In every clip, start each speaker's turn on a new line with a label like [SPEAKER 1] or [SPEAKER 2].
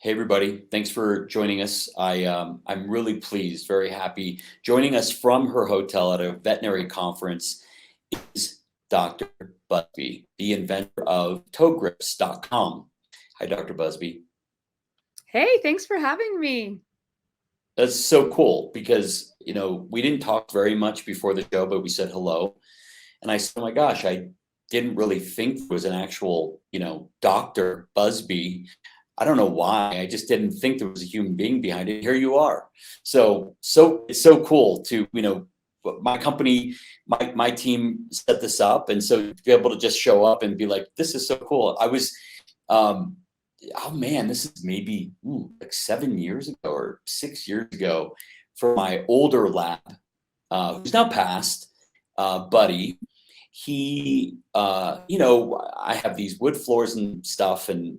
[SPEAKER 1] Hey everybody, thanks for joining us. I'm really pleased, very happy. Joining us from her hotel at a veterinary conference is Dr. Buzby, the inventor of ToeGrips.com. Hi, Dr. Buzby.
[SPEAKER 2] Hey, thanks for having me.
[SPEAKER 1] That's so cool because we didn't talk very much before the show, but we said hello. And I said, oh my gosh, I didn't really think there was an actual, Dr. Buzby. I don't know why. I just didn't think there was a human being behind it. Here you are. So it's so cool to, my company, my team set this up. And so to be able to just show up and be like, this is so cool. I was, oh man, this is maybe like 7 years ago or 6 years ago for my older lab, who's now passed, Buddy. He, I have these wood floors and stuff, and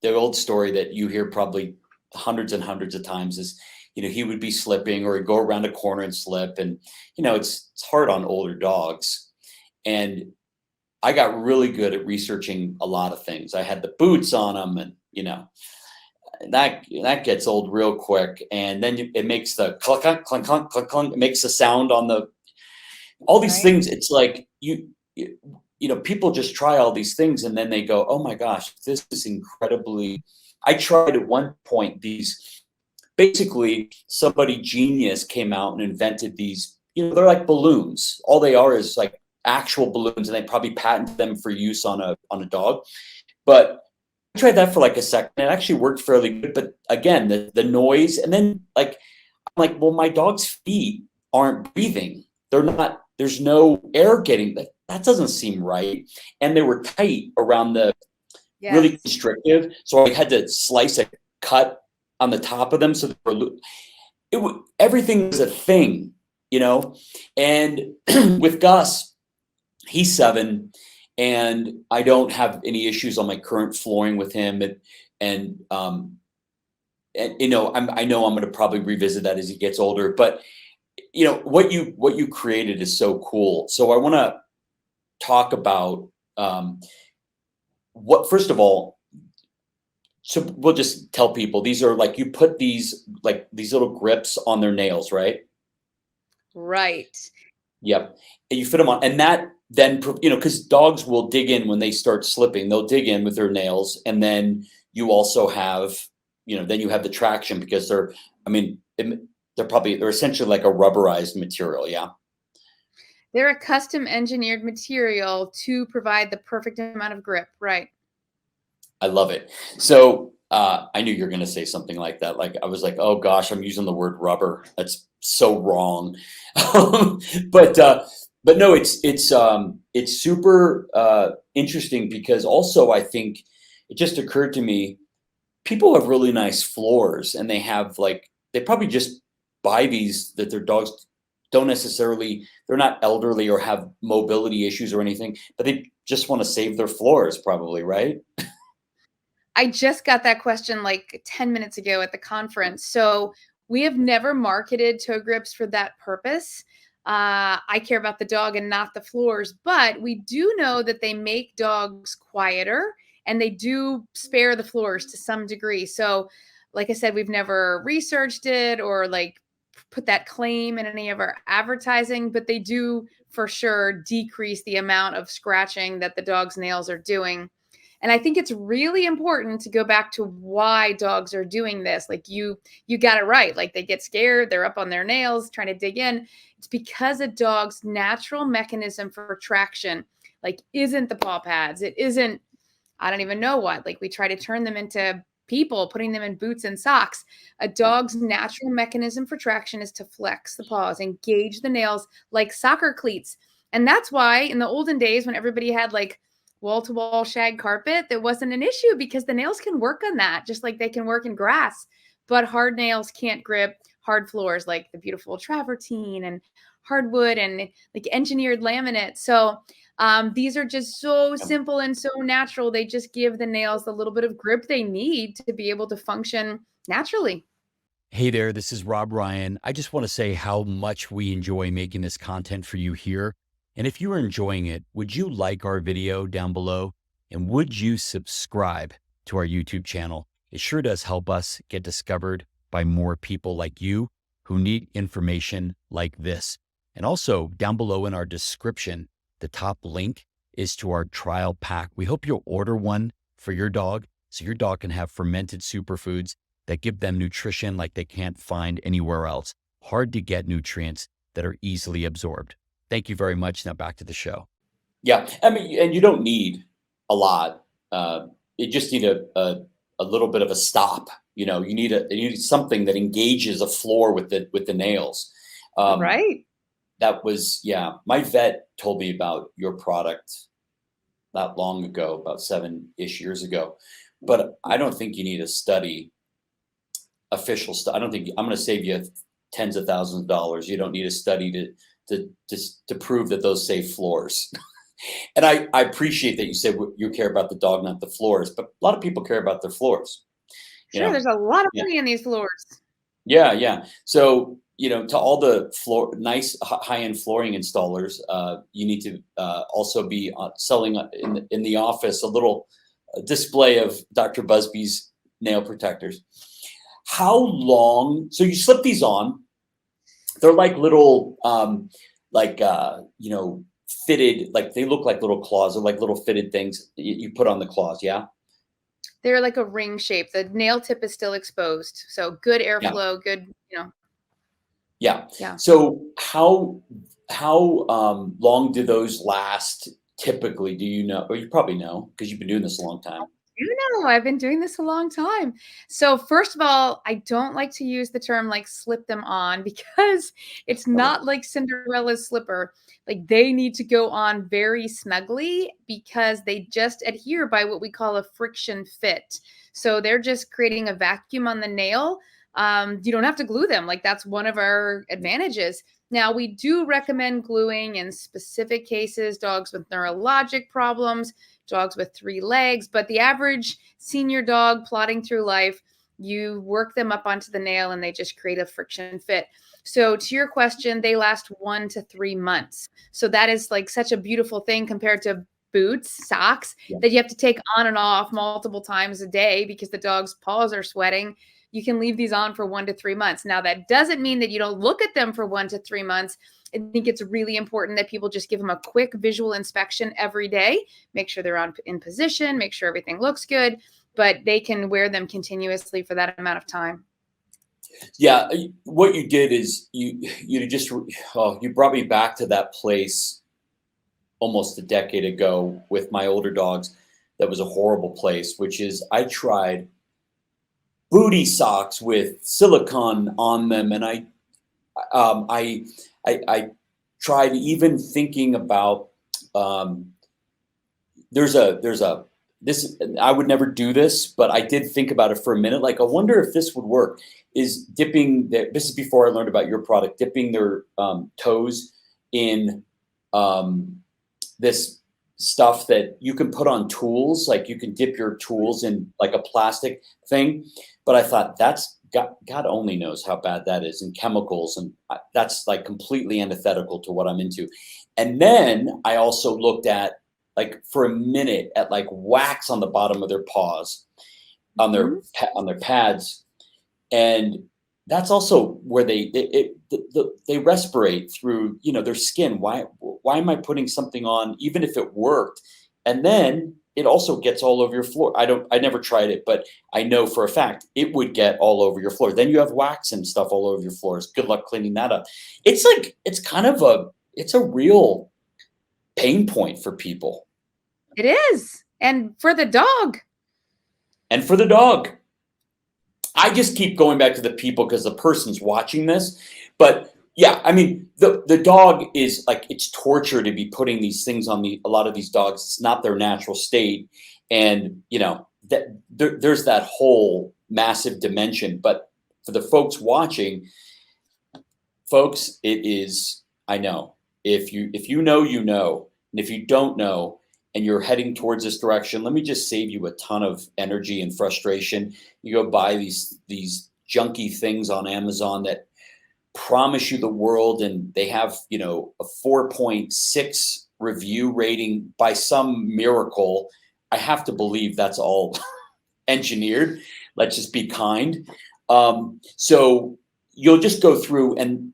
[SPEAKER 1] the old story that you hear probably hundreds and hundreds of times is, he would be slipping or he'd go around a corner and slip. And, it's hard on older dogs. And I got really good at researching a lot of things. I had the boots on them and, that gets old real quick. And then it makes the clunk, clunk, clunk, clunk, clunk, clunk. It makes the sound on all these
[SPEAKER 2] Right.
[SPEAKER 1] things. It's like people just try all these things and then they go, oh my gosh, this is incredibly. I tried at one point basically somebody genius came out and invented these, they're like balloons. All they are is like actual balloons, and they probably patented them for use on a dog. But I tried that for like a second. It actually worked fairly good. But again, the noise, and then I'm like, well, my dog's feet aren't breathing. They're not, there's no air getting that doesn't seem right. And they were tight around the really
[SPEAKER 2] Yes.
[SPEAKER 1] constrictive. So I had to slice a cut on the top of them. So they were, everything was a thing, and with Gus, he's 7, and I don't have any issues on my current flooring with him. And I know I'm going to probably revisit that as he gets older, but what you created is so cool. So I want to talk about what, first of all, so we'll just tell people these are like, you put these little grips on their nails, right?
[SPEAKER 2] Right.
[SPEAKER 1] Yep. And you fit them on, and that then, because dogs will dig in when they start slipping, they'll dig in with their nails. And then you also have, then you have the traction because they're essentially like a rubberized material. Yeah.
[SPEAKER 2] They're a custom engineered material to provide the perfect amount of grip. Right.
[SPEAKER 1] I love it. So I knew you were going to say something like that. Like, I was like, oh gosh, I'm using the word rubber. That's so wrong. but no, it's super interesting because also I think it just occurred to me, people have really nice floors and they probably just buy these that their dogs don't necessarily, they're not elderly or have mobility issues or anything, but they just want to save their floors probably, right?
[SPEAKER 2] I just got that question like 10 minutes ago at the conference. So we have never marketed ToeGrips for that purpose. I care about the dog and not the floors, but we do know that they make dogs quieter and they do spare the floors to some degree. So, like I said, we've never researched it or like put that claim in any of our advertising, but they do for sure decrease the amount of scratching that the dog's nails are doing. And I think it's really important to go back to why dogs are doing this. Like you got it right. Like they get scared, they're up on their nails trying to dig in. It's because a dog's natural mechanism for traction like isn't the paw pads. It isn't, I don't even know what. Like we try to turn them into people, putting them in boots and socks. A dog's natural mechanism for traction is to flex the paws, engage the nails like soccer cleats. And that's why in the olden days when everybody had like wall-to-wall shag carpet, that wasn't an issue because the nails can work on that just like they can work in grass. But hard nails can't grip hard floors like the beautiful travertine and hardwood and like engineered laminate. So these are just so simple and so natural. They just give the nails the little bit of grip they need to be able to function naturally.
[SPEAKER 3] Hey there, this is Rob Ryan. I just want to say how much we enjoy making this content for you here. And if you are enjoying it, would you like our video down below? And would you subscribe to our YouTube channel? It sure does help us get discovered by more people like you who need information like this. And also down below in our description, the top link is to our trial pack. We hope you'll order one for your dog so your dog can have fermented superfoods that give them nutrition like they can't find anywhere else. Hard to get nutrients that are easily absorbed. Thank you very much. Now back to the show.
[SPEAKER 1] Yeah, I mean, and you don't need a lot. You just need a little bit of a stop. You need something that engages a floor with the nails.
[SPEAKER 2] Right.
[SPEAKER 1] That was, yeah. My vet told me about your product not long ago, about 7-ish years ago. But I don't think you need to study official stuff. I don't think I'm going to save you tens of thousands of dollars. You don't need a study to prove that those save floors. And I appreciate that you said you care about the dog, not the floors, but a lot of people care about their floors.
[SPEAKER 2] Sure, there's a lot of
[SPEAKER 1] Yeah.
[SPEAKER 2] money in these floors.
[SPEAKER 1] Yeah, yeah. So, to all the nice high-end flooring installers, you need to also be selling in the office a little display of Dr. Buzby's nail protectors. How long? So you slip these on. They're like little, fitted, like they look like little claws, or like little fitted things you put on the claws. Yeah.
[SPEAKER 2] They're like a ring shape. The nail tip is still exposed. So good airflow, good,
[SPEAKER 1] Yeah.
[SPEAKER 2] Yeah.
[SPEAKER 1] So how long do those last typically? Do you know? Or you probably know because you've been doing this a long time.
[SPEAKER 2] I've been doing this a long time. So first of all, I don't like to use the term like slip them on because it's not like Cinderella's slipper. Like they need to go on very snugly because they just adhere by what we call a friction fit. So they're just creating a vacuum on the nail. You don't have to glue them. Like that's one of our advantages. Now, we do recommend gluing in specific cases, dogs with neurologic problems, dogs with 3 legs, but the average senior dog plodding through life, you work them up onto the nail and they just create a friction fit. So to your question, they last 1 to 3 months. So that is like such a beautiful thing compared to boots, socks that you have to take on and off multiple times a day because the dog's paws are sweating. You can leave these on for 1 to 3 months. Now, that doesn't mean that you don't look at them for 1 to 3 months. I think it's really important that people just give them a quick visual inspection every day, make sure they're in position, make sure everything looks good, but they can wear them continuously for that amount of time.
[SPEAKER 1] Yeah, what you did is you brought me back to that place almost a decade ago with my older dogs. That was a horrible place, which is I tried booty socks with silicone on them, and I tried even thinking about this. I would never do this, but I did think about it for a minute. Like, I wonder if this would work. Is dipping this is before I learned about your product, dipping their toes in this stuff that you can put on tools. Like you can dip your tools in like a plastic thing. But I thought that's God only knows how bad that is, and chemicals, and that's like completely antithetical to what I'm into. And then I also looked at, like, for a minute at like wax on the bottom of their paws, on their pads, and that's also where they respirate through their skin. Why am I putting something on even if it worked? And then it also gets all over your floor. I never tried it, but I know for a fact it would get all over your floor. Then you have wax and stuff all over your floors. Good luck cleaning that up. It's a real pain point for people.
[SPEAKER 2] It is. And for the dog.
[SPEAKER 1] I just keep going back to the people because the person's watching this. But yeah, I mean, the dog is like, it's torture to be putting these things on a lot of these dogs. It's not their natural state. And, that there's that whole massive dimension. But for the folks watching, folks, it is, I know, if you know, and if you don't know, and you're heading towards this direction, let me just save you a ton of energy and frustration. You go buy these junky things on Amazon that promise you the world, and they have, a 4.6 review rating by some miracle. I have to believe that's all engineered, let's just be kind. So you'll just go through and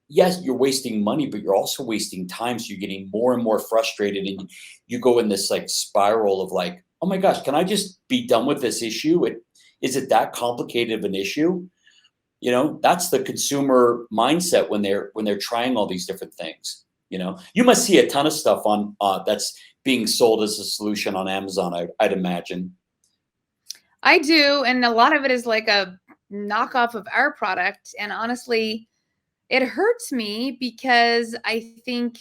[SPEAKER 1] yes, you're wasting money, but you're also wasting time. So you're getting more and more frustrated, and you go in this like spiral of like, oh my gosh, can I just be done with this issue? Is it that complicated of an issue? You know, that's the consumer mindset when they're trying all these different things. You know, you must see a ton of stuff on that's being sold as a solution on Amazon, I'd imagine.
[SPEAKER 2] I do, and a lot of it is like a knockoff of our product. And honestly, it hurts me because I think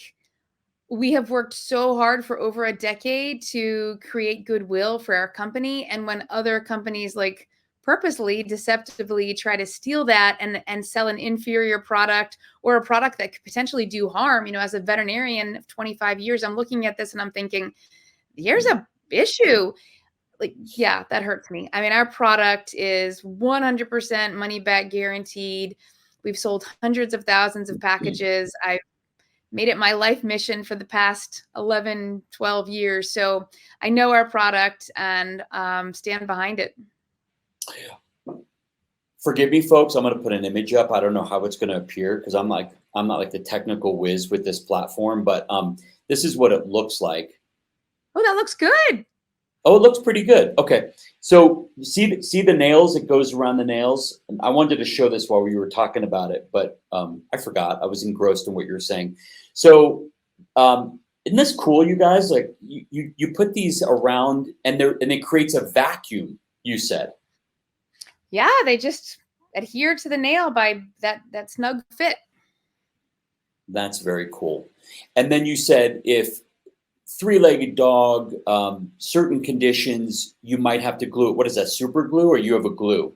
[SPEAKER 2] we have worked so hard for over a decade to create goodwill for our company. And when other companies like purposely, deceptively try to steal that and sell an inferior product or a product that could potentially do harm, you know, as a veterinarian of 25 years, I'm looking at this and I'm thinking, here's a issue. Like, yeah, that hurts me. I mean, our product is 100% money back guaranteed. We've sold hundreds of thousands of packages. I've made it my life mission for the past 11, 12 years. So I know our product and stand behind it.
[SPEAKER 1] Forgive me, folks. I'm going to put an image up. I don't know how it's going to appear because I'm not like the technical whiz with this platform, but this is what it looks like.
[SPEAKER 2] Oh, that looks good.
[SPEAKER 1] Oh, it looks pretty good. Okay, so see the nails? It goes around the nails. I wanted to show this while we were talking about it, but I forgot. I was engrossed in what you were saying. So isn't this cool, you guys? Like you put these around, and it creates a vacuum. You said.
[SPEAKER 2] Yeah, they just adhere to the nail by that snug fit.
[SPEAKER 1] That's very cool. And then you said if three-legged dog, certain conditions, you might have to glue it. What is that, super glue, or you have a glue?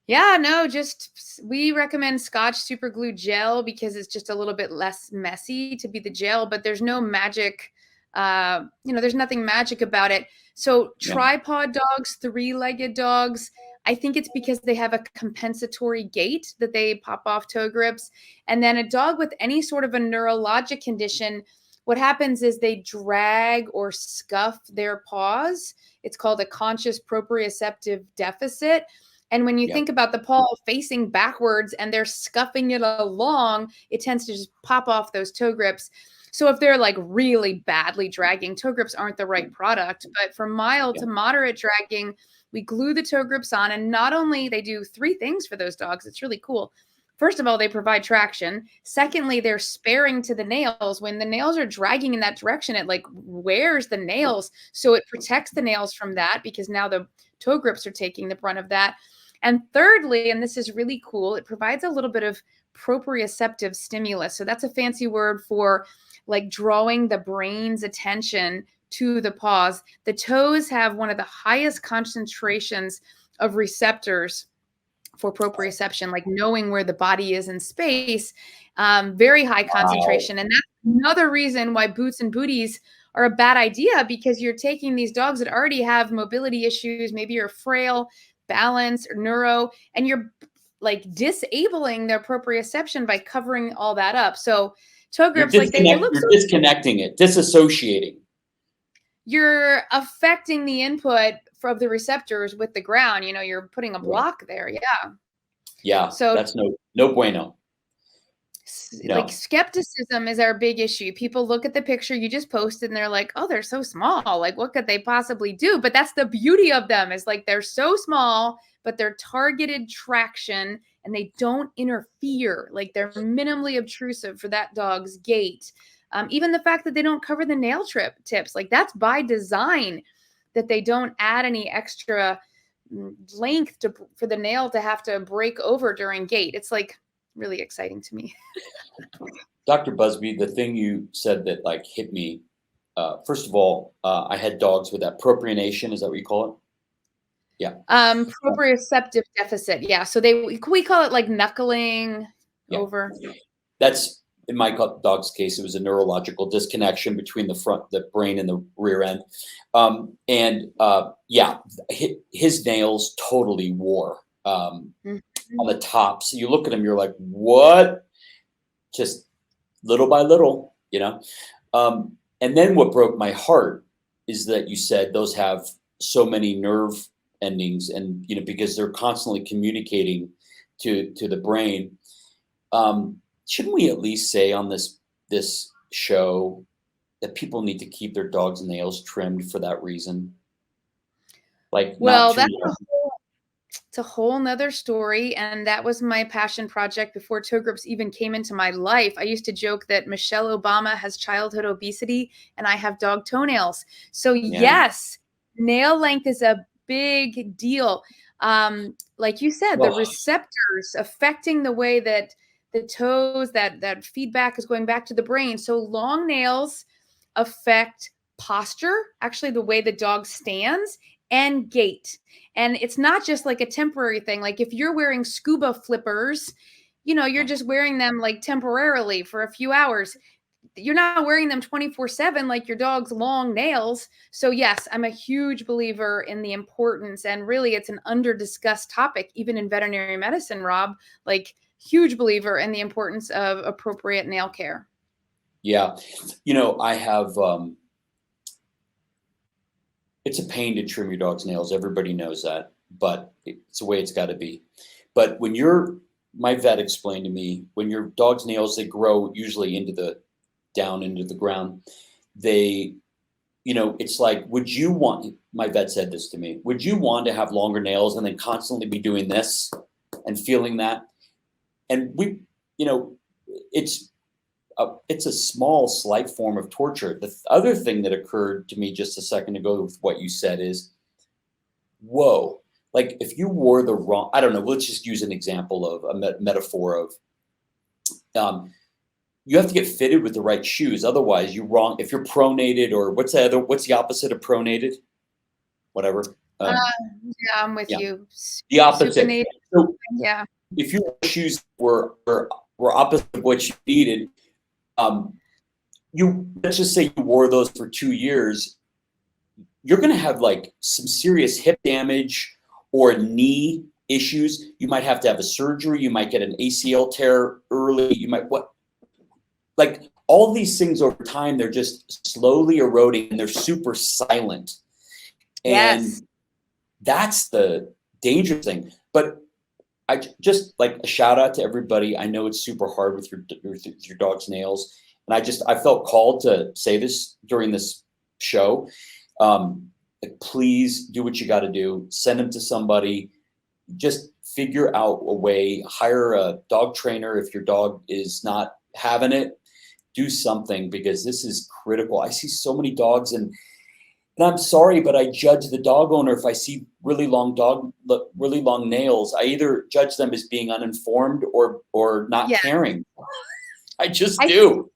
[SPEAKER 2] Yeah, no, just we recommend Scotch super glue gel because it's just a little bit less messy to be the gel, but there's no magic, there's nothing magic about it. So tripod dogs, three-legged dogs, I think it's because they have a compensatory gait that they pop off ToeGrips. And then a dog with any sort of a neurologic condition, what happens is they drag or scuff their paws. It's called a conscious proprioceptive deficit. And when you think about the paw facing backwards and they're scuffing it along, it tends to just pop off those ToeGrips. So if they're like really badly dragging, ToeGrips aren't the right product. But for mild to moderate dragging, we glue the ToeGrips on. And not only they do 3 things for those dogs, it's really cool. First of all, they provide traction. Secondly, they're sparing to the nails. When the nails are dragging in that direction, it like wears the nails. So it protects the nails from that because now the ToeGrips are taking the brunt of that. And thirdly, and this is really cool, it provides a little bit of proprioceptive stimulus. So that's a fancy word for like drawing the brain's attention to the paws. The toes have one of the highest concentrations of receptors for proprioception, like knowing where the body is in space, very high concentration. And that's another reason why boots and booties are a bad idea, because you're taking these dogs that already have mobility issues, maybe you're frail, balance, or neuro, and you're like disabling their proprioception by covering all that up. So ToeGrips, like they look
[SPEAKER 1] you're disconnecting it, disassociating.
[SPEAKER 2] You're affecting the input of the receptors with the ground. You know, you're putting a block there. Yeah.
[SPEAKER 1] Yeah. So that's no bueno.
[SPEAKER 2] Like skepticism is our big issue. People look at the picture you just posted and they're like, oh, they're so small. Like, what could they possibly do? But that's the beauty of them, is like they're so small, but they're targeted traction and they don't interfere. Like they're minimally obtrusive for that dog's gait. Even the fact that they don't cover the nail tips, like that's by design, that they don't add any extra length for the nail to have to break over during gait. It's like really exciting to me.
[SPEAKER 1] Dr. Buzby, the thing you said that like hit me, first of all, I had dogs with that propionation. Is that what you call it? Yeah.
[SPEAKER 2] Proprioceptive deficit. Yeah. So we call it like knuckling over. That's,
[SPEAKER 1] in my dog's case, it was a neurological disconnection between the brain and the rear end. His nails totally wore on the top. So you look at him, you're like, what? Just little by little, you know? And then what broke my heart is that you said those have so many nerve endings, and because they're constantly communicating to the brain. Shouldn't we at least say on this show that people need to keep their dogs' nails trimmed for that reason? Like,
[SPEAKER 2] Well,
[SPEAKER 1] not too
[SPEAKER 2] that's
[SPEAKER 1] long.
[SPEAKER 2] it's a whole nother story. And that was my passion project before ToeGrips even came into my life. I used to joke that Michelle Obama has childhood obesity and I have dog toenails. So
[SPEAKER 1] Yeah.
[SPEAKER 2] yes, nail length is a big deal. Like you said, the
[SPEAKER 1] Well,
[SPEAKER 2] receptors affecting the way that the toes, that feedback is going back to the brain. So long nails affect posture, actually the way the dog stands, and gait. And it's not just like a temporary thing. Like if you're wearing scuba flippers, you're just wearing them like temporarily for a few hours. You're not wearing them 24/7 like your dog's long nails. So yes, I'm a huge believer in the importance, and really it's an under discussed topic even in veterinary medicine, Rob. Like, huge believer in the importance of appropriate nail care.
[SPEAKER 1] yeah. I have, it's a pain to trim your dog's nails. Everybody knows that, but it's the way it's got to be. But my vet explained to me, when your dog's nails, they grow usually down into the ground. They, it's like, my vet said this to me, would you want to have longer nails and then constantly be doing this and feeling that? And it's a small, slight form of torture. The other thing that occurred to me just a second ago with what you said is, whoa, like if you wore the wrong, I don't know, let's just use an example of a metaphor of, you have to get fitted with the right shoes. Otherwise you're wrong. If you're pronated, or what's the opposite of pronated? Whatever.
[SPEAKER 2] Yeah, I'm with
[SPEAKER 1] yeah.
[SPEAKER 2] you.
[SPEAKER 1] The opposite.
[SPEAKER 2] Supinated.
[SPEAKER 1] So
[SPEAKER 2] Yeah.
[SPEAKER 1] if your shoes were opposite of what you needed, let's just say you wore those for 2 years, you're going to have like some serious hip damage or knee issues. You might have to have a surgery. You might get an ACL tear early. You might like all these things over time, they're just slowly eroding and they're super silent. And
[SPEAKER 2] Yes.
[SPEAKER 1] that's the dangerous thing. But I just like a shout out to everybody. I know it's super hard with your dog's nails. And I felt called to say this during this show. Please do what you got to do. Send them to somebody. Just figure out a way. Hire a dog trainer if your dog is not having it. Do something, because this is critical. I see so many dogs, and I'm sorry, but I judge the dog owner if I see really long nails. I either judge them as being uninformed or not caring. I just do.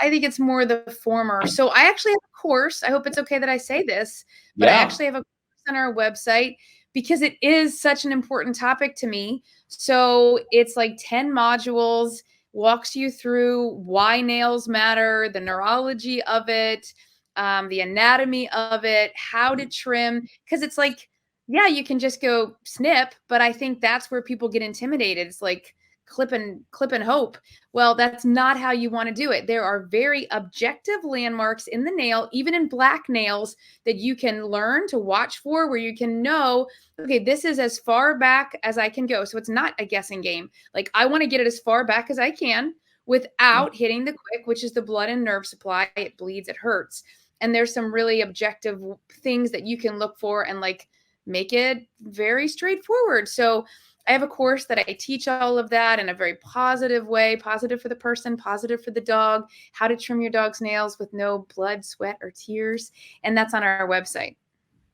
[SPEAKER 2] I think it's more the former. So I actually have a course. I hope it's okay that I say this, but I actually have a course on our website because it is such an important topic to me. So it's like 10 modules, walks you through why nails matter, the neurology of it, the anatomy of it, how to trim. Because it's like, yeah, you can just go snip, but I think that's where people get intimidated. It's like clip and hope. Well, that's not how you want to do it. There are very objective landmarks in the nail, even in black nails, that you can learn to watch for, where you can know, okay, this is as far back as I can go. So it's not a guessing game. Like, I want to get it as far back as I can without hitting the quick, which is the blood and nerve supply. It bleeds, it hurts. And there's some really objective things that you can look for and like make it very straightforward. So I have a course that I teach all of that in a very positive way, positive for the person, positive for the dog, how to trim your dog's nails with no blood, sweat, or tears. And that's on our website.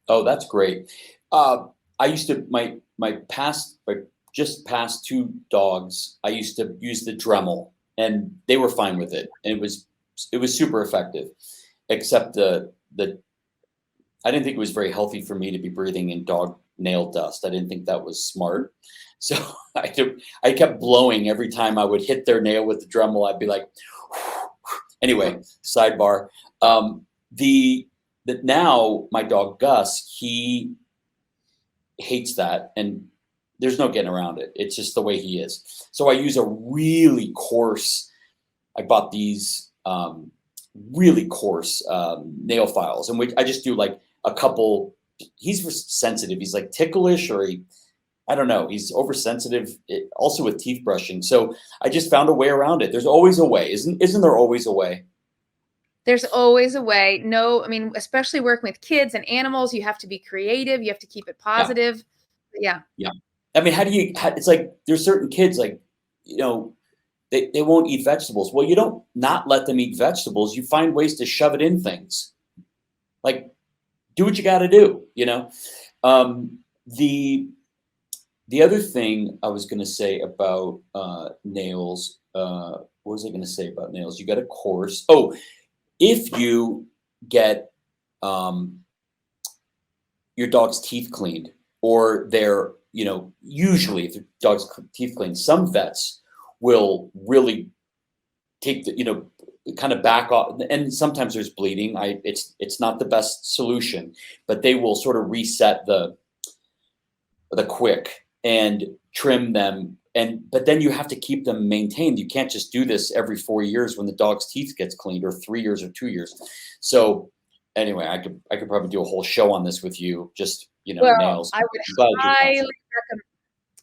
[SPEAKER 1] Oh, that's great. I used to, just past 2 dogs, I used to use the Dremel, and they were fine with it. And it was super effective, except I didn't think it was very healthy for me to be breathing in dog nail dust. I didn't think that was smart. So I kept blowing every time I would hit their nail with the Dremel. I'd be like, anyway, sidebar. Now my dog Gus, he hates that, and there's no getting around it. It's just the way he is. So I use a really coarse, I bought these really coarse nail files, and I just do like a couple he's sensitive. He's like ticklish, or I don't know. He's oversensitive, also with teeth brushing. So I just found a way around it. There's always a way, isn't there always a way?
[SPEAKER 2] There's always a way. No, I mean, especially working with kids and animals, you have to be creative. You have to keep it positive. Yeah.
[SPEAKER 1] Yeah. I mean, it's like there's certain kids, like, they won't eat vegetables. Well, you don't not let them eat vegetables. You find ways to shove it in things. Like, do what you got to do, The other thing I was going to say about nails, what was I going to say about nails? You got a course. Oh, if you get your dog's teeth cleaned, or they're, usually if your dog's teeth cleaned, some vets will really take the, kind of back off, and sometimes there's bleeding. It's not the best solution, but they will sort of reset the quick and trim them, but then you have to keep them maintained. You can't just do this every 4 years when the dog's teeth gets cleaned, or 3 years or 2 years. So anyway, I could probably do a whole show on this with you, just nails.
[SPEAKER 2] I would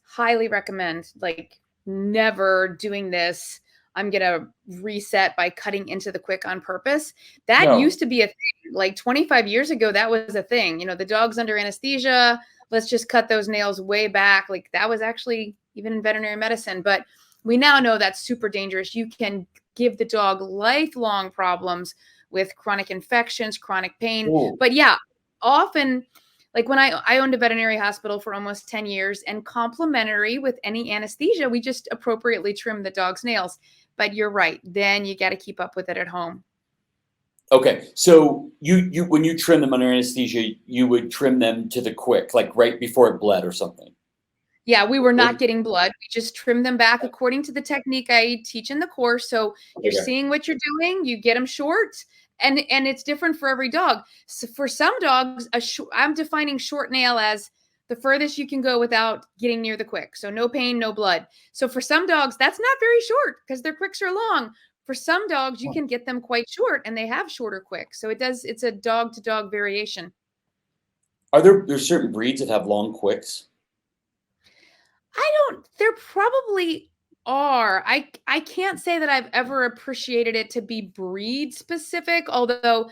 [SPEAKER 2] highly recommend, like, never doing this. I'm gonna reset by cutting into the quick on purpose. That used to be a thing. Like 25 years ago, that was a thing. The dog's under anesthesia. Let's just cut those nails way back. Like, that was actually even in veterinary medicine. But we now know that's super dangerous. You can give the dog lifelong problems with chronic infections, chronic pain.
[SPEAKER 1] Ooh.
[SPEAKER 2] But yeah, often, like when I owned a veterinary hospital for almost 10 years, and complimentary with any anesthesia, we just appropriately trim the dog's nails. But you're right. Then you got to keep up with it at home.
[SPEAKER 1] Okay, so you when you trim them under anesthesia, you would trim them to the quick, like right before it bled or something.
[SPEAKER 2] Yeah, we were not getting blood. We just trim them back according to the technique I teach in the course. So you're seeing what you're doing. You get them short, and it's different for every dog. So for some dogs, I'm defining short nail as the furthest you can go without getting near the quick. So no pain, no blood. So for some dogs, that's not very short because their quicks are long. For some dogs, you can get them quite short, and they have shorter quicks. So it's a dog to dog variation.
[SPEAKER 1] Are there's certain breeds that have long quicks?
[SPEAKER 2] There probably are. I can't say that I've ever appreciated it to be breed specific, although,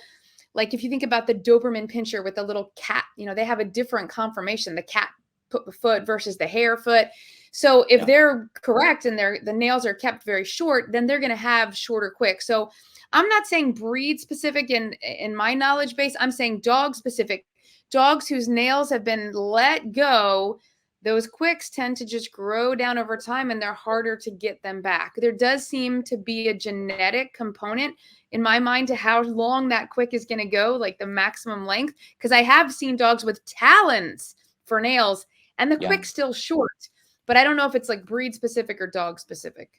[SPEAKER 2] like, if you think about the Doberman Pinscher with the little cat, they have a different conformation, the cat foot versus the hare foot. So if they're correct and the nails are kept very short, then they're going to have shorter quicks. So I'm not saying breed specific in my knowledge base. I'm saying dog specific. Dogs whose nails have been let go, those quicks tend to just grow down over time, and they're harder to get them back. There does seem to be a genetic component in my mind to how long that quick is going to go, like the maximum length, because I have seen dogs with talons for nails and the quick's still short. But I don't know if it's like breed specific or dog specific.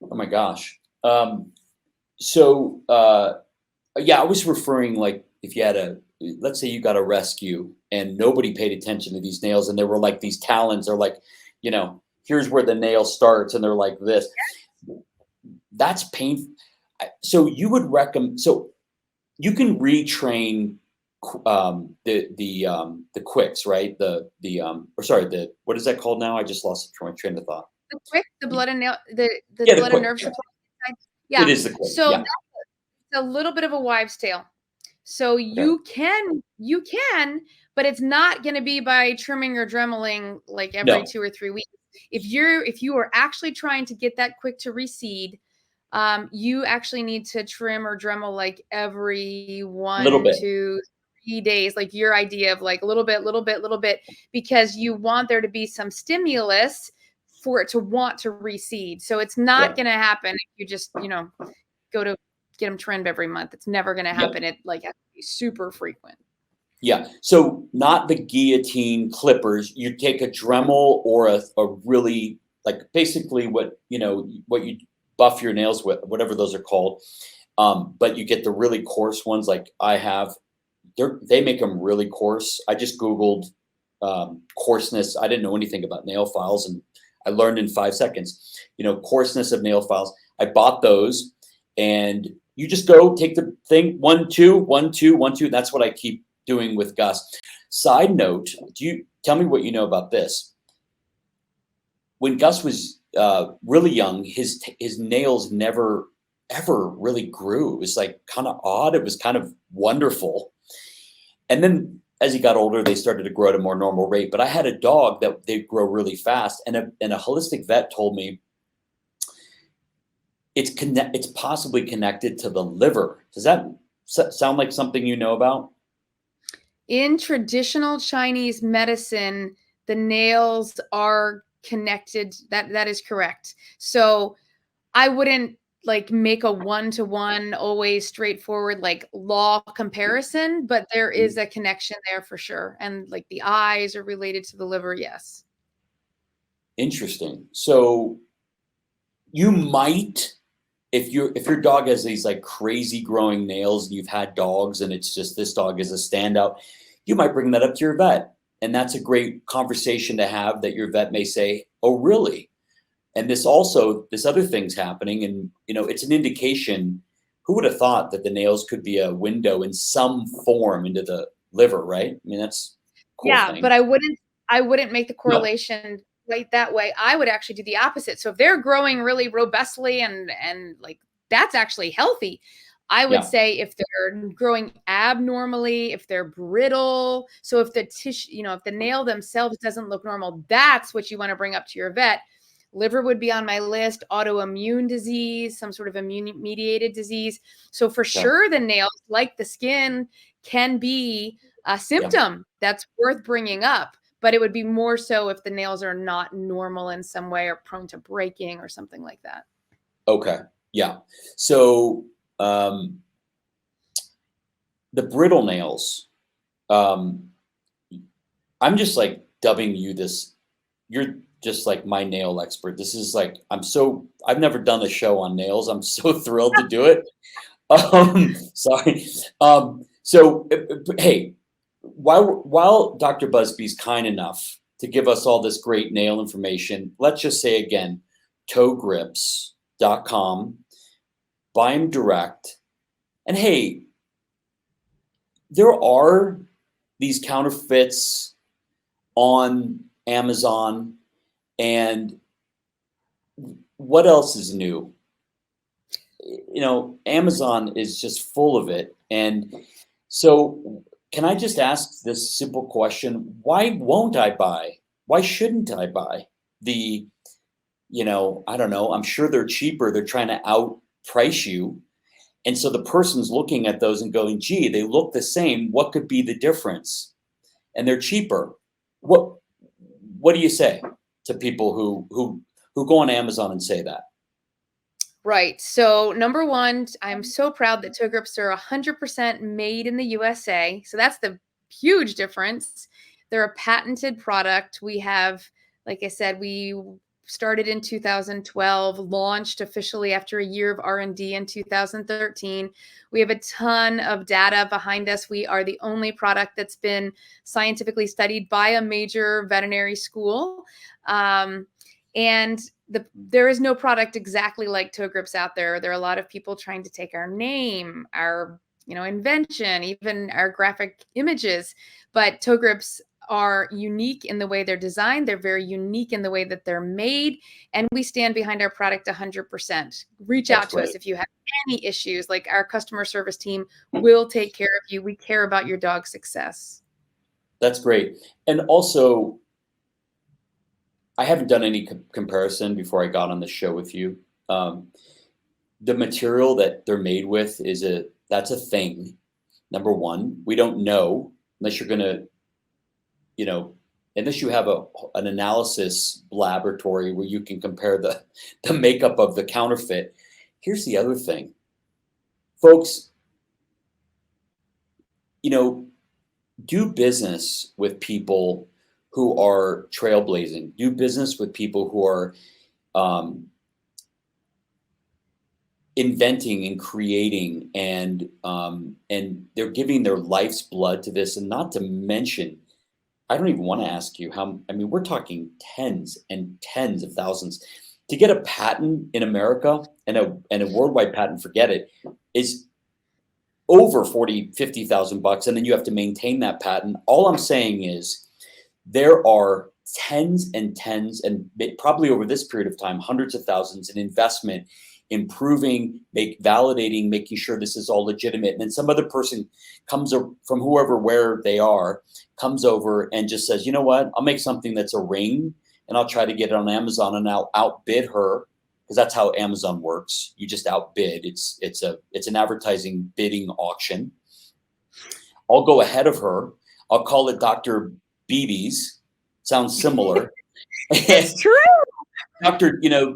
[SPEAKER 1] Oh my gosh. I was referring, like, if you had let's say you got a rescue and nobody paid attention to these nails, and there were like these talons, or like, here's where the nail starts, and they're like this. That's painful. So you would recommend, so you can retrain the quicks, right? What is that called now? I just lost my train of thought.
[SPEAKER 2] The quick, the blood and nail, the blood and nerve supply. Yeah.
[SPEAKER 1] It is the quick.
[SPEAKER 2] So that's a little bit of a wives' tale. So you can, but it's not going to be by trimming or dremeling like every 2 or 3 weeks. If you are actually trying to get that quick to recede, you actually need to trim or dremel like every 1, 2, 3 days, like your idea of like little bit, because you want there to be some stimulus for it to want to recede. So it's not going to happen if you just, go to get them trimmed every month. It's never going to happen. It has to be super frequent.
[SPEAKER 1] Yeah. So not the guillotine clippers. You take a Dremel or a really, like, basically what you buff your nails with, whatever those are called. But you get the really coarse ones, like I have. They make them really coarse. I just Googled coarseness. I didn't know anything about nail files, and I learned in 5 seconds, coarseness of nail files. I bought those, and you just go take the thing, 1, 2, 1, 2, 1, 2. That's what I keep doing with Gus. Side note, tell me what you know about this? When Gus was really young, his nails never ever really grew. It was like kind of odd. It was kind of wonderful. And then as he got older, they started to grow at a more normal rate. But I had a dog that they grow really fast, and a holistic vet told me it's possibly connected to the liver. Does that sound like something you know about?
[SPEAKER 2] In traditional Chinese medicine, the nails are connected. That is correct. So I wouldn't like make a one-to-one, always straightforward like law comparison, but there is a connection there for sure. And like the eyes are related to the liver, yes.
[SPEAKER 1] Interesting. So you might, if your dog has these like crazy growing nails, and you've had dogs and it's just this dog is a standout, you might bring that up to your vet. And that's a great conversation to have, that your vet may say, oh, really? And this other thing's happening. And, it's an indication. Who would have thought that the nails could be a window in some form into the liver, right? I mean, that's a cool thing.
[SPEAKER 2] But I wouldn't make the
[SPEAKER 1] No.
[SPEAKER 2] correlation right that way. I would actually do the opposite. So if they're growing really robustly and like that's actually healthy, I would say if they're growing abnormally, if they're brittle, so if the tissue, if the nail themselves doesn't look normal, that's what you want to bring up to your vet. Liver would be on my list, autoimmune disease, some sort of immune-mediated disease. So for sure, the nails, like the skin, can be a symptom that's worth bringing up. But it would be more so if the nails are not normal in some way or prone to breaking or something like that.
[SPEAKER 1] Okay. Yeah. So the brittle nails, I'm just like dubbing you this. You're just like my nail expert. This is like, I've never done a show on nails. I'm so thrilled to do it. Sorry. So, hey, while Dr. Buzby's kind enough to give us all this great nail information, let's just say again, ToeGrips.com, buy them direct. And hey, there are these counterfeits on Amazon. And what else is new? Amazon is just full of it. And so can I just ask this simple question? Why won't I buy? Why shouldn't I buy the, I don't know, I'm sure they're cheaper. They're trying to outprice you. And so the person's looking at those and going, gee, they look the same. What could be the difference? And they're cheaper. What do you say to people who go on Amazon and say that?
[SPEAKER 2] Right. So number one, I'm so proud that ToeGrips are 100% made in the USA. So that's the huge difference. They're a patented product. We have, like I said, we started in 2012, launched officially after a year of R&D in 2013. We have a ton of data behind us. We are the only product that's been scientifically studied by a major veterinary school. And there is no product exactly like ToeGrips out there. There are a lot of people trying to take our name, our invention, even our graphic images. But ToeGrips are unique in the way they're designed. They're very unique in the way that they're made. And we stand behind our product 100%. Reach out to us if you have any issues. Like, our customer service team will take care of you. We care about your dog's success.
[SPEAKER 1] That's great. And also, I haven't done any comparison before I got on the show with you. The material that they're made with that's a thing. Number one, we don't know unless you're going to, unless you have an analysis laboratory where you can compare the makeup of the counterfeit. Here's the other thing, folks, do business with people who are trailblazing. Do business with people who are inventing and creating, and they're giving their life's blood to this. And not to mention, I don't even want to ask you how. I mean, we're talking tens and tens of thousands to get a patent in America, and a worldwide patent. Forget it. Is over 40, 50,000 bucks, and then you have to maintain that patent. All I'm saying is there are tens and tens, and probably over this period of time, hundreds of thousands in investment, improving, validating, making sure this is all legitimate. And then some other person comes from whoever, where they are, comes over and just says, you know what, I'll make something that's a ring and I'll try to get it on Amazon and I'll outbid her, because that's how Amazon works. You just outbid. It's an advertising bidding auction. I'll go ahead of her. I'll call it Dr. Beebe's. Sounds similar.
[SPEAKER 2] It's true.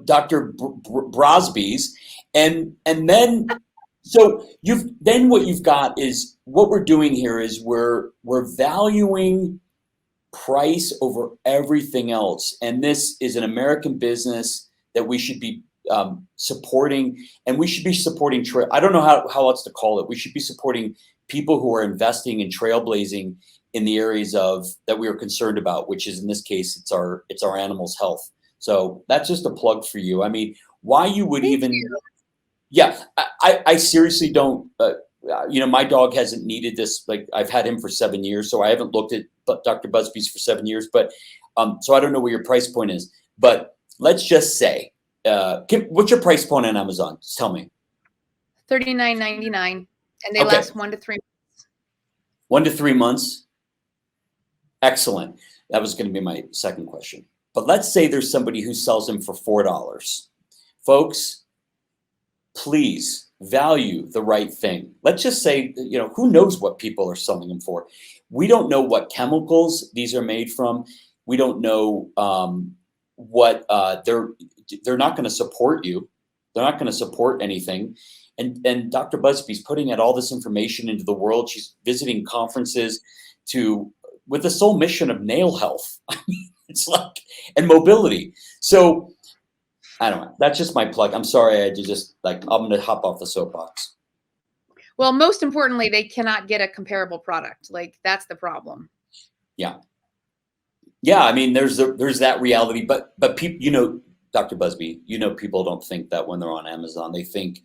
[SPEAKER 1] Dr. Buzby's, and then so what you've got is what we're doing here is we're valuing price over everything else, and this is an American business that we should be supporting, and we should be supporting I don't know how else to call it. We should be supporting people who are investing and trailblazing in the areas that we are concerned about, which is in this case it's our animals' health. So that's just a plug for you. I mean, why you would yeah, I seriously don't, my dog hasn't needed this. Like, I've had him for 7 years, so I haven't looked at Dr. Buzby's for 7 years, but so I don't know where your price point is, but let's just say, what's your price point on Amazon? Just tell me.
[SPEAKER 2] $39.99, and they last 1 to 3 months.
[SPEAKER 1] 1 to 3 months. Excellent. That was going to be my second question. But let's say there's somebody who sells them for $4. Folks, please value the right thing. Let's just say, who knows what people are selling them for? We don't know what chemicals these are made from. We don't know what they're not going to support you. They're not going to support anything. And Dr. Buzby's putting out all this information into the world. She's visiting conferences with the sole mission of nail health. I mean, it's like, and mobility. So I don't know. That's just my plug. I'm sorry. I'm going to hop off the soapbox.
[SPEAKER 2] Well, most importantly, they cannot get a comparable product. Like, that's the problem.
[SPEAKER 1] Yeah. Yeah. I mean, there's that reality, but people, Dr. Buzby, people don't think that when they're on Amazon. They think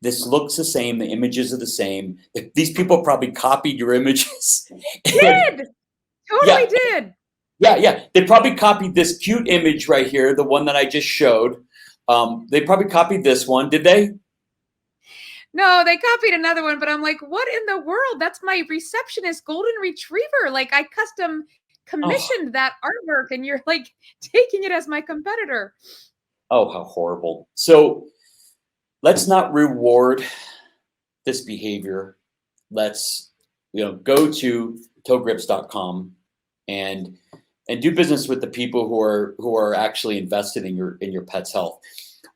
[SPEAKER 1] this looks the same. The images are the same. These people probably copied your images.
[SPEAKER 2] Did. Totally did.
[SPEAKER 1] Yeah. They probably copied this cute image right here, the one that I just showed. They probably copied this one. Did they?
[SPEAKER 2] No, they copied another one, but I'm like, what in the world? That's my receptionist golden retriever. Like, I custom commissioned that artwork, and you're like taking it as my competitor.
[SPEAKER 1] Oh, how horrible. So let's not reward this behavior. Let's, go to ToeGrips.com and do business with the people who are actually invested in your pet's health.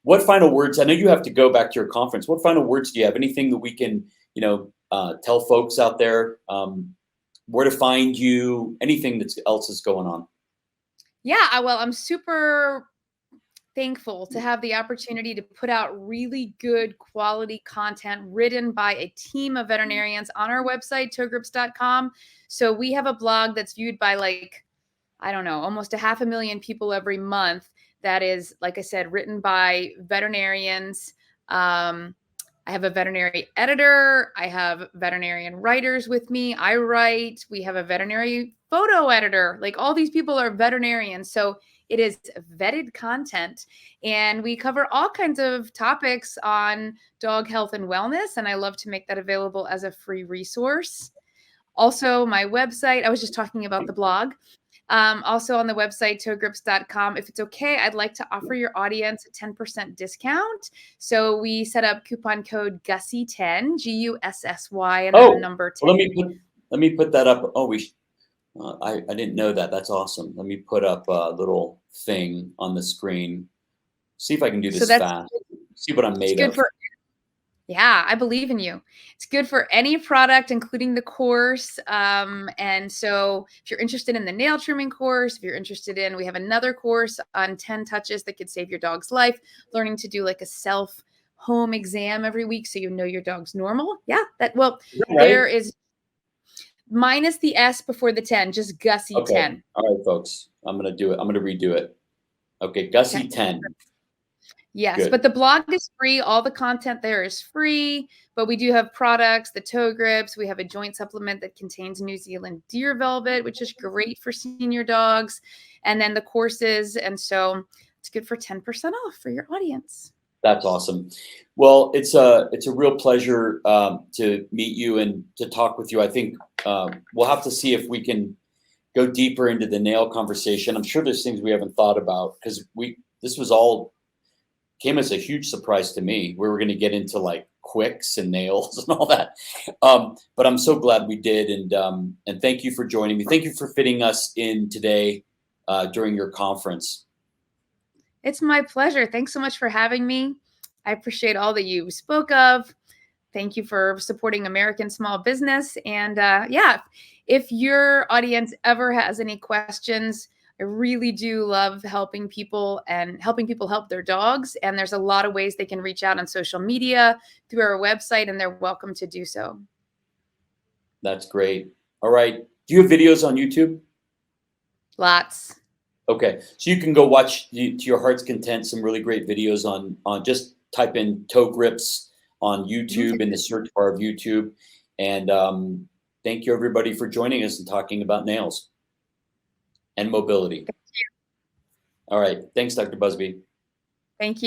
[SPEAKER 1] What final words? I know you have to go back to your conference. What final words do you have? Anything that we can, tell folks out there, where to find you? Anything else is going on?
[SPEAKER 2] Yeah, well, I'm super thankful to have the opportunity to put out really good quality content written by a team of veterinarians on our website, ToeGrips.com. So we have a blog that's viewed by almost 500,000 people every month. That is, like I said, written by veterinarians. I have a veterinary editor. I have veterinarian writers with me. I write. We have a veterinary photo editor. Like, all these people are veterinarians. So it is vetted content, and we cover all kinds of topics on dog health and wellness. And I love to make that available as a free resource. Also, my website, I was just talking about the blog. Also on the website, ToeGrips.com. If it's okay, I'd like to offer your audience a 10% discount. So we set up coupon code Gussy10, Gussy, and then the number 10.
[SPEAKER 1] Well, let me put that up. Oh, I didn't know that. That's awesome. Let me put up a little thing on the screen. See if I can do this fast. See what I'm made of.
[SPEAKER 2] Yeah, I believe in you. It's good for any product, including the course. And so if you're interested in the nail trimming course, we have another course on 10 touches that could save your dog's life, learning to do like a self home exam every week so you know your dog's normal. Yeah, there is minus the S before the 10, just Gussy 10.
[SPEAKER 1] All right, folks. I'm going to do it. I'm going to redo it. Okay, Gussy 10.
[SPEAKER 2] Yes,
[SPEAKER 1] Good.
[SPEAKER 2] but the blog is free. All the content there is free, but we do have products, the ToeGrips. We have a joint supplement that contains New Zealand deer velvet, which is great for senior dogs, and then the courses. And so it's good for 10% off for your audience.
[SPEAKER 1] That's awesome. Well, it's a real pleasure to meet you and to talk with you. I think we'll have to see if we can go deeper into the nail conversation. I'm sure there's things we haven't thought about because this was all came as a huge surprise to me. We were going to get into like quicks and nails and all that, but I'm so glad we did. And thank you for joining me. Thank you for fitting us in today during your conference.
[SPEAKER 2] It's my pleasure. Thanks so much for having me. I appreciate all that you spoke of. Thank you for supporting American small business. And yeah, if your audience ever has any questions, I really do love helping people and helping people help their dogs. And there's a lot of ways they can reach out on social media, through our website, and they're welcome to do so.
[SPEAKER 1] That's great. All right. Do you have videos on YouTube?
[SPEAKER 2] Lots.
[SPEAKER 1] Okay, so you can go watch to your heart's content some really great videos on just type in ToeGrips on YouTube in the search bar of YouTube. And thank you everybody for joining us and talking about nails and mobility.
[SPEAKER 2] Thank you.
[SPEAKER 1] All right, thanks, Dr. Buzby.
[SPEAKER 2] Thank you.